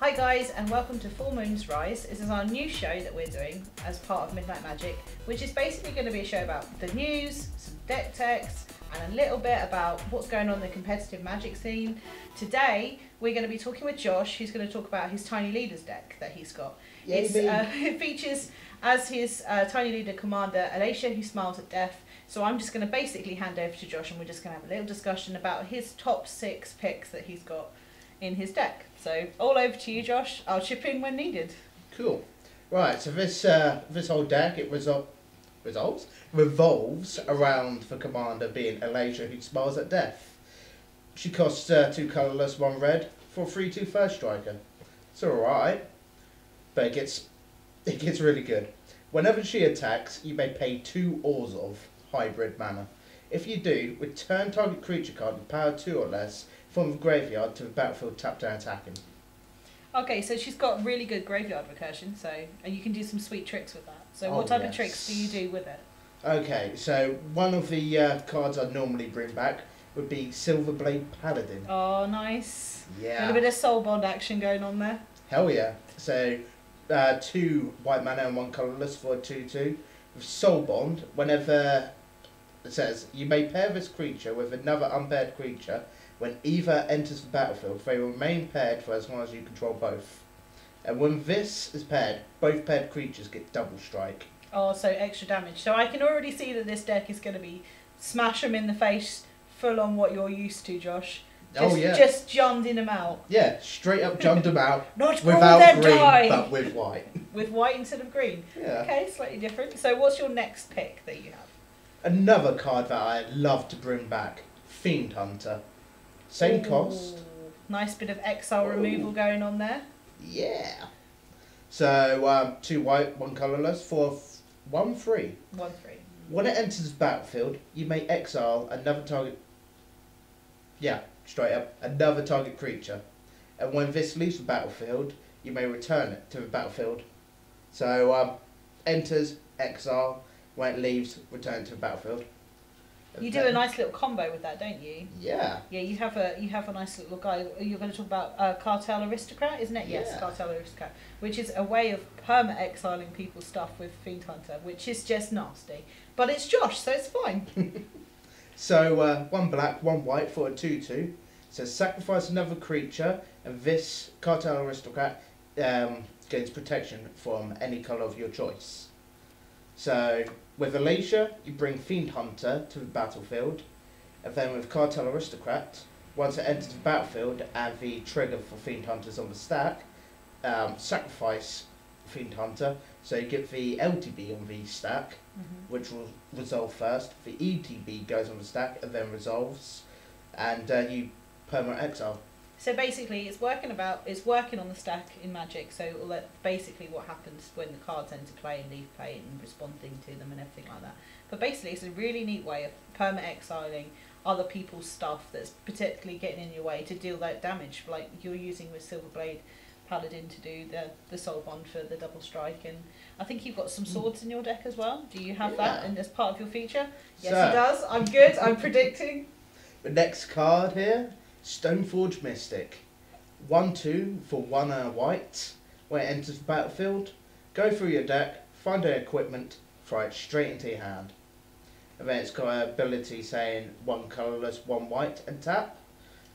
Hi guys, and welcome to Full Moon's Rise. This is our new show that we're doing as part of Midnight Magic, which is basically going to be a show about the news, some deck techs, and a little bit about what's going on in the competitive Magic scene. Today, we're going to be talking with Josh, who's going to talk about his Tiny Leaders deck that he's got. It features as his Tiny Leader commander, Alesha, who smiles at death. So I'm just going to basically hand over to Josh, and we're just going to have a little discussion about his top 6 picks that he's got in his deck. So all over to you, Josh. I'll chip in when needed. Cool. Right, so this whole deck, it revolves around the commander being Alesha, who smiles at death. She costs 2 colourless, 1 red for a 3/2 first striker. It's alright, but it gets really good. Whenever she attacks, you may pay 2 ores of hybrid mana. If you do, return target creature card with power 2 or less from the graveyard to the battlefield tapped and attacking. Okay, so she's got really good graveyard recursion, and you can do some sweet tricks with that. So what type of tricks do you do with it? Okay, so one of the cards I'd normally bring back would be Silverblade Paladin. Oh, nice. Yeah. A little bit of soul bond action going on there. Hell yeah. So 2 white mana and 1 colourless for a 2/2. With soul bond, whenever it says you may pair this creature with another unpaired creature. When either enters the battlefield, they remain paired for as long as you control both. And when this is paired, both paired creatures get double strike. Oh, so extra damage. So I can already see that this deck is going to be smash them in the face, full on what you're used to, Josh. Just junding them out. Yeah, straight up jummed them out. Not without green, die. but with white. With white instead of green. Yeah. Okay, slightly different. So what's your next pick that you have? Another card that I love to bring back, Fiend Hunter. Same cost. Nice bit of exile removal going on there. Yeah. So 2 white, 1 colourless for 1/3. 1/3. When it enters the battlefield, you may exile another target. Yeah, straight up, another target creature. And when this leaves the battlefield, you may return it to the battlefield. So enters, exile. When it leaves, return it to the battlefield. You do a nice little combo with that, don't you? Yeah. Yeah, you have a nice little guy. You're going to talk about Cartel Aristocrat, isn't it? Yeah. Yes, Cartel Aristocrat, which is a way of perma-exiling people's stuff with Fiend Hunter, which is just nasty. But it's Josh, so it's fine. So 1 black, 1 white for a 2/2. So sacrifice another creature, and this Cartel Aristocrat gains protection from any colour of your choice. So with Alesha, you bring Fiend Hunter to the battlefield, and then with Cartel Aristocrat, once it enters the battlefield and the trigger for Fiend Hunter is on the stack, sacrifice Fiend Hunter, so you get the LTB on the stack, which will resolve first, the ETB goes on the stack and then resolves, and you permanent exile. So basically, it's working on the stack in Magic. So basically, what happens when the cards enter play and leave play and responding to them and everything like that. But basically, it's a really neat way of perma-exiling other people's stuff that's particularly getting in your way to deal that damage, like you're using with Silverblade Paladin to do the soul bond for the double strike. And I think you've got some swords in your deck as well. Do you have that as part of your feature? Yes, he does. I'm good. I'm predicting. The next card here. Stoneforge Mystic. 1/2 for 1 white. When it enters the battlefield, go through your deck, find an equipment, throw it straight into your hand. And then it's got an ability saying 1 colourless, 1 white, and tap.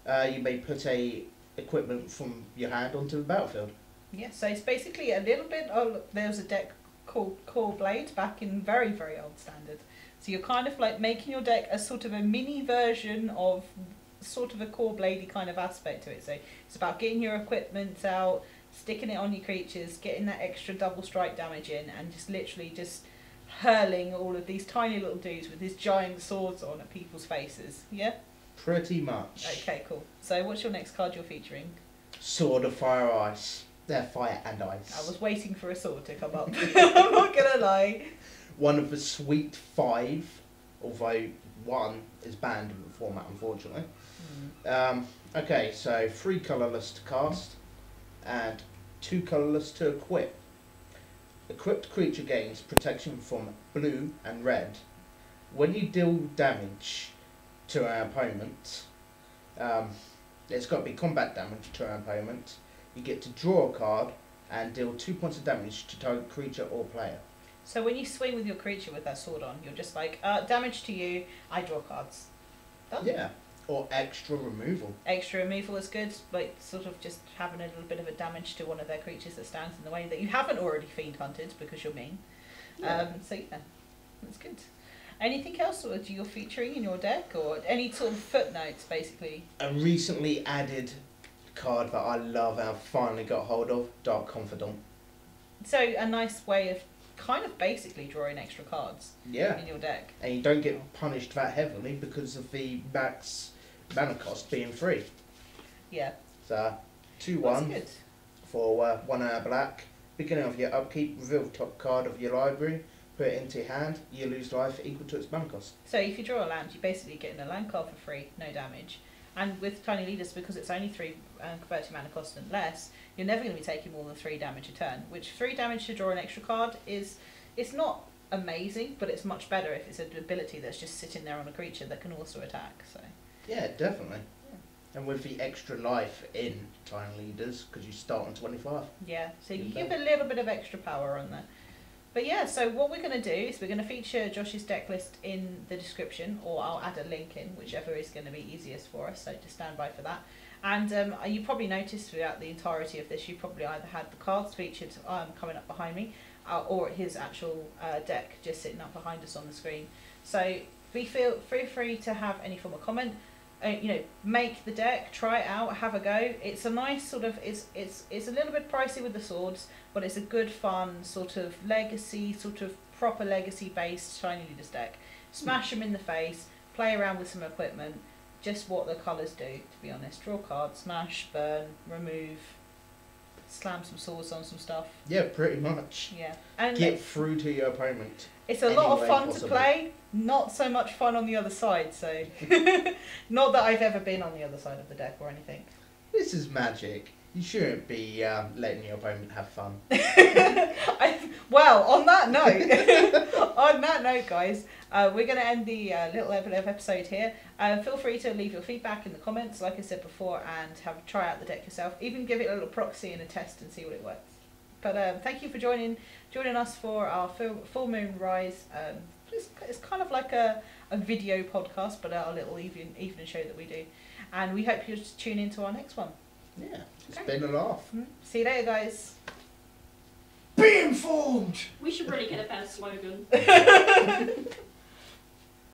You may put a equipment from your hand onto the battlefield. Yeah, so it's basically a little bit. There was a deck called Core Blade back in very, very old standard. So you're kind of like making your deck a sort of a mini version of sort of a core bladey kind of aspect to it. So it's about getting your equipment out, sticking it on your creatures, getting that extra double strike damage in, and just literally just hurling all of these tiny little dudes with these giant swords on at people's faces. Yeah? Pretty much. Okay, cool. So what's your next card you're featuring? Sword of Fire Ice. They're fire and ice. I was waiting for a sword to come up. I'm not gonna lie. One of the sweet 5, although 1 is banned in the format, unfortunately. Okay, so 3 colourless to cast and 2 colourless to equip. Equipped creature gains protection from blue and red. When you deal damage to an opponent, it's got to be combat damage to an opponent, you get to draw a card and deal 2 points of damage to target creature or player. So when you swing with your creature with that sword on, you're just like, damage to you, I draw cards. Done. Yeah. Or extra removal. Extra removal is good, like sort of just having a little bit of a damage to one of their creatures that stands in the way that you haven't already Fiend Hunted because you're mean. Yeah. So yeah, that's good. Anything else that you're featuring in your deck, or any sort of footnotes, basically? A recently added card that I love and I've finally got hold of, Dark Confidant. So a nice way of kind of basically drawing extra cards in your deck. And you don't get punished that heavily because of the max mana cost being free. Yeah. So 2/1 That's good. for 1 black. Beginning of your upkeep, reveal the top card of your library, put it into your hand, you lose life equal to its mana cost. So if you draw a land, you're basically getting a land card for free, no damage. And with Tiny Leaders, because it's only 3 converted mana cost and less, you're never going to be taking more than 3 damage a turn. Which 3 damage to draw an extra card it's not amazing, but it's much better if it's an ability that's just sitting there on a creature that can also attack. So Yeah, definitely. Yeah. And with the extra life in Tiny Leaders, because you start on 25. Yeah, so you give a little bit of extra power on that. But yeah, so what we're going to do is we're going to feature Josh's deck list in the description, or I'll add a link in, whichever is going to be easiest for us, so just stand by for that. And you probably noticed throughout the entirety of this, you probably either had the cards featured coming up behind me, or his actual deck just sitting up behind us on the screen. So feel free to have any form of comment. Make the deck, try it out, have a go. It's a nice sort of, it's a little bit pricey with the swords, but it's a good fun sort of legacy, sort of proper legacy based Tiny Leaders deck. Smash them in the face, play around with some equipment, just what the colours do, to be honest. Draw cards, smash, burn, remove, slam some swords on some stuff. Yeah, pretty much. Yeah. And get through to your opponent. It's a lot of fun to play, not so much fun on the other side, so not that I've ever been on the other side of the deck or anything. This is Magic. You shouldn't be letting your opponent have fun. Well, on that note, guys, we're going to end the little bit of episode here. Feel free to leave your feedback in the comments, like I said before, and try out the deck yourself. Even give it a little proxy and a test and see what it works. But thank you for joining us for our Full Moon Rise. It's kind of like a video podcast, but our little evening show that we do. And we hope you'll tune in to our next one. Yeah, it's been a laugh. See you later, guys. Be informed! We should really get a better slogan.